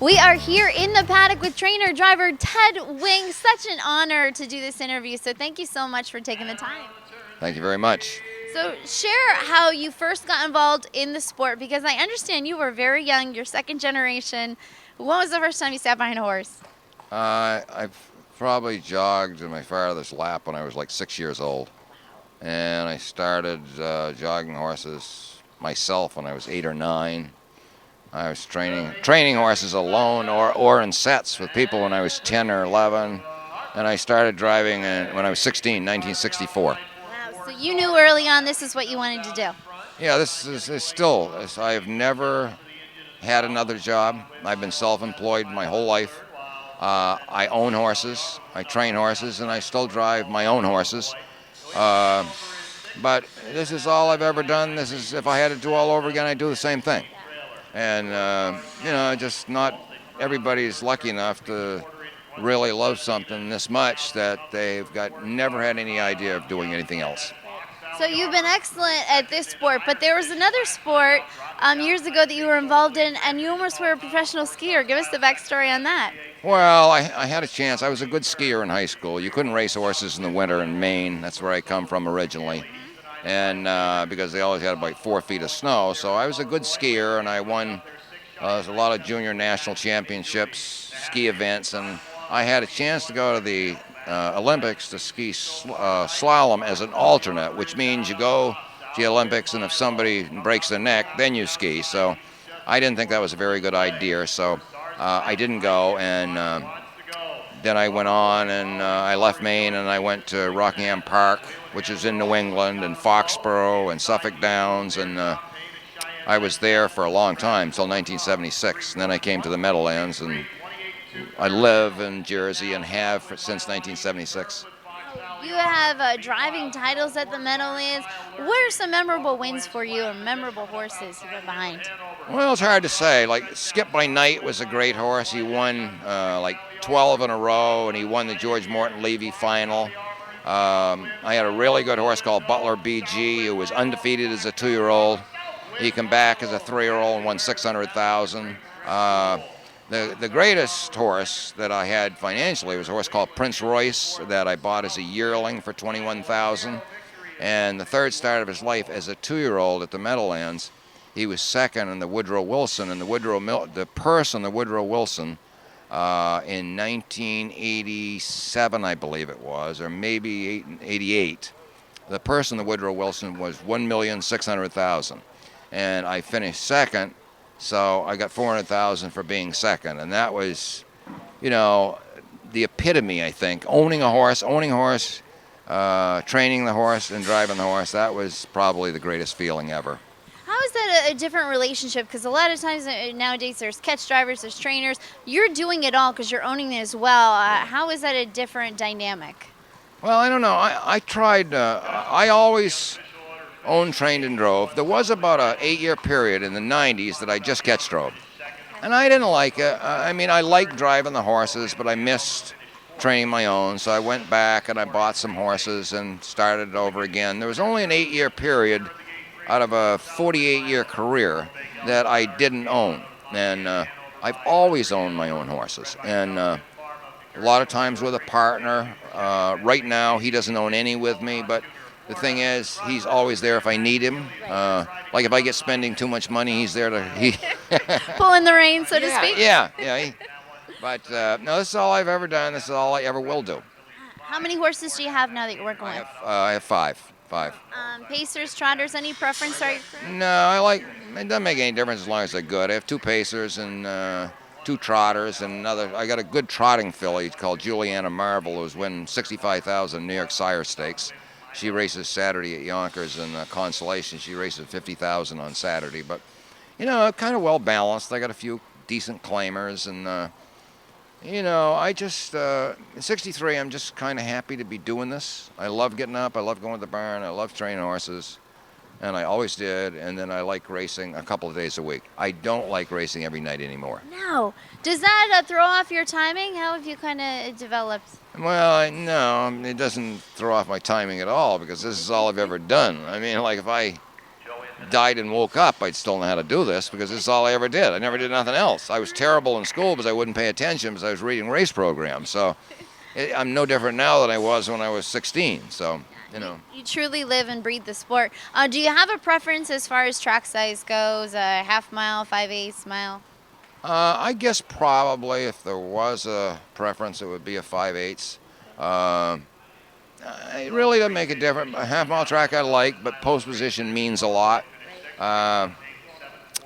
We are here in the paddock with trainer driver Ted Wing. Such an honor to do this interview, so thank you so much for taking the time. Thank you very much. So share how you first got involved in the sport, because I understand you were very young, you're second generation. When was the first time you sat behind a horse? I've probably jogged in my father's lap when I was like 6 years old. And I started jogging horses myself when I was 8 or 9. I was training horses alone or in sets with people when I was 10 or 11. And I started driving when I was 16, 1964. Wow, so you knew early on this is what you wanted to do. Yeah, this is still, I have never had another job. I've been self-employed my whole life. I own horses, I train horses, and I still drive my own horses. But this is all I've ever done. This is, if I had to do all over again, I'd do the same thing. And, just not everybody's lucky enough to really love something this much that they've never had any idea of doing anything else. So you've been excellent at this sport, but there was another sport years ago that you were involved in, and you almost were a professional skier. Give us the backstory on that. Well, I had a chance. I was a good skier in high school. You couldn't race horses in the winter in Maine. That's where I come from originally. And because they always had about 4 feet of snow. So I was a good skier, and I won a lot of junior national championships, ski events, and I had a chance to go to the Olympics to ski slalom as an alternate, which means you go to the Olympics, and if somebody breaks their neck, then you ski. So I didn't think that was a very good idea, so I didn't go, and then I went on, and I left Maine, and I went to Rockingham Park, which is in New England, and Foxborough, and Suffolk Downs, and I was there for a long time, until 1976, and then I came to the Meadowlands, and I live in Jersey and have since 1976. You have driving titles at the Meadowlands. What are some memorable wins for you, or memorable horses you've been behind? Well, it's hard to say. Like Skip by Night was a great horse. He won like 12 in a row, and he won the George Morton Levy final. I had a really good horse called Butler BG, who was undefeated as a 2-year-old. He came back as a 3-year-old and won $600,000. The greatest horse that I had financially was a horse called Prince Royce that I bought as a yearling for $21,000. And the third start of his life as a 2-year-old at the Meadowlands, he was second in the Woodrow Wilson, and the purse on the Woodrow Wilson in 1987, I believe it was, or maybe 88. The purse on the Woodrow Wilson was $1,600,000, and I finished second. So I got $400,000 for being second, and that was, the epitome, I think. Owning a horse, training the horse, and driving the horse. That was probably the greatest feeling ever. How is that a different relationship? Because a lot of times nowadays there's catch drivers, there's trainers. You're doing it all because you're owning it as well. How is that a different dynamic? Well, I don't know. I tried. I always owned, trained, and drove. There was about an 8-year period in the 90s that I just catch drove. And I didn't like it. I liked driving the horses, but I missed training my own. So I went back and I bought some horses and started over again. There was only an 8-year period out of a 48-year career that I didn't own. And I've always owned my own horses. And a lot of times with a partner. Right now, he doesn't own any with me, but the thing is, he's always there if I need him. Like if I get spending too much money, he's there to pull in the reins, so to speak. Yeah. But no, this is all I've ever done. This is all I ever will do. How many horses do you have now that you're working with? I have five. Pacers, trotters, any preference? No, it doesn't make any difference as long as they're good. I have 2 pacers and 2 trotters, and I got a good trotting filly called Juliana Marvel, who's won $65,000 New York Sire Stakes. She races Saturday at Yonkers, and Consolation, she races $50,000 on Saturday. But, kind of well balanced. I got a few decent claimers, and, I just, at 63, I'm just kind of happy to be doing this. I love getting up. I love going to the barn. I love training horses, and I always did. And then I like racing a couple of days a week. I don't like racing every night anymore. No. Does that throw off your timing? How have you kind of developed? Well, no, it doesn't throw off my timing at all because this is all I've ever done. Like if I died and woke up, I'd still know how to do this because this is all I ever did. I never did nothing else. I was terrible in school because I wouldn't pay attention because I was reading race programs. So I'm no different now than I was when I was 16. So, you know. You truly live and breathe the sport. Do you have a preference as far as track size goes? A half mile, 5/8 mile? I guess probably if there was a preference, it would be a 5/8. It really doesn't make a difference. A half-mile track I like, but post position means a lot.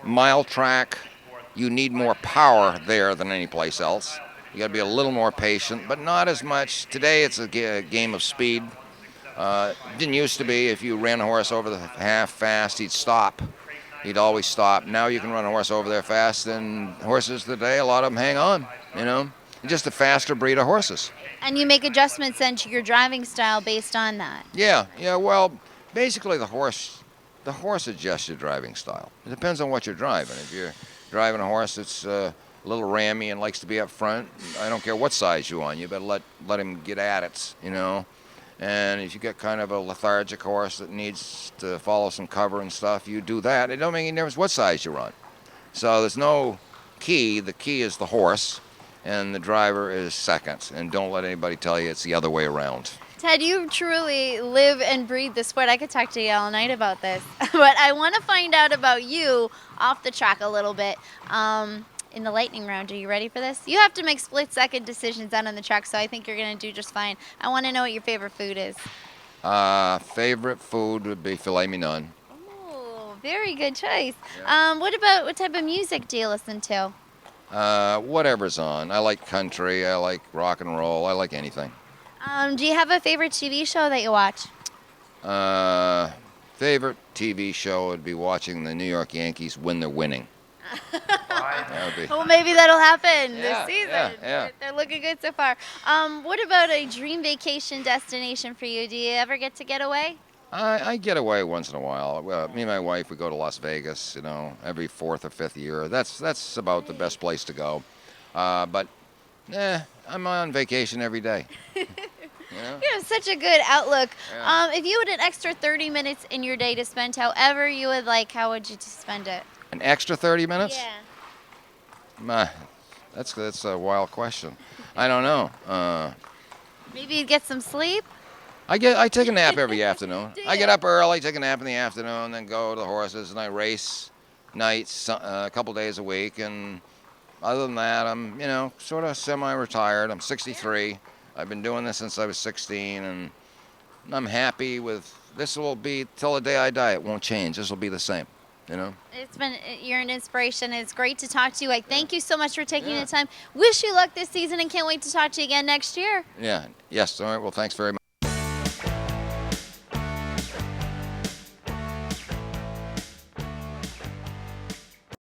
Mile track, you need more power there than any place else. You got to be a little more patient, but not as much. Today it's a game of speed. Didn't used to be. If you ran a horse over the half fast, he'd stop. He'd always stop. Now you can run a horse over there fast, and horses today, a lot of them hang on. You know, just a faster breed of horses. And you make adjustments then to your driving style based on that. Yeah. Well, basically the horse adjusts your driving style. It depends on what you're driving. If you're driving a horse that's a little rammy and likes to be up front, I don't care what size you're on. You better let him get at it. You know. And if you got kind of a lethargic horse that needs to follow some cover and stuff, you do that. It don't make any difference what size you run. So there's no key. The key is the horse, and the driver is second. And don't let anybody tell you it's the other way around. Ted, you truly live and breathe the sport. I could talk to you all night about this, but I want to find out about you off the track a little bit. In the lightning round, are you ready for this? You have to make split-second decisions out on the track, so I think you're going to do just fine. I want to know what your favorite food is. Favorite food would be filet mignon. Oh, very good choice. Yeah. What type of music do you listen to? Whatever's on. I like country. I like rock and roll. I like anything. Do you have a favorite TV show that you watch? Favorite TV show would be watching the New York Yankees when they're winning. That would be. Well, maybe that'll happen Yeah, this season. yeah. They're looking good so far. What about a dream vacation destination for you? Do you ever get away? I get away once in a while. Me and my wife, we go to Las Vegas, you know, every 4th or 5th year. That's about the best place to go. But I'm on vacation every day. You know? You have such a good outlook. Yeah. If you had an extra 30 minutes in your day to spend however you would like, how would you spend it? An extra 30 minutes? Yeah. That's a wild question. I don't know. Maybe you'd get some sleep? I take a nap every afternoon. I get up early, take a nap in the afternoon, then go to the horses, and I race nights a couple days a week. And other than that, I'm sort of semi-retired. I'm 63. I've been doing this since I was 16, and I'm happy with this. Will be till the day I die. It won't change. This will be the same. You know. You're an inspiration. It's great to talk to you. I thank you so much for taking Yeah. the time. Wish you luck this season and can't wait to talk to you again next year. Yeah. Yes. All right. Well, thanks very much.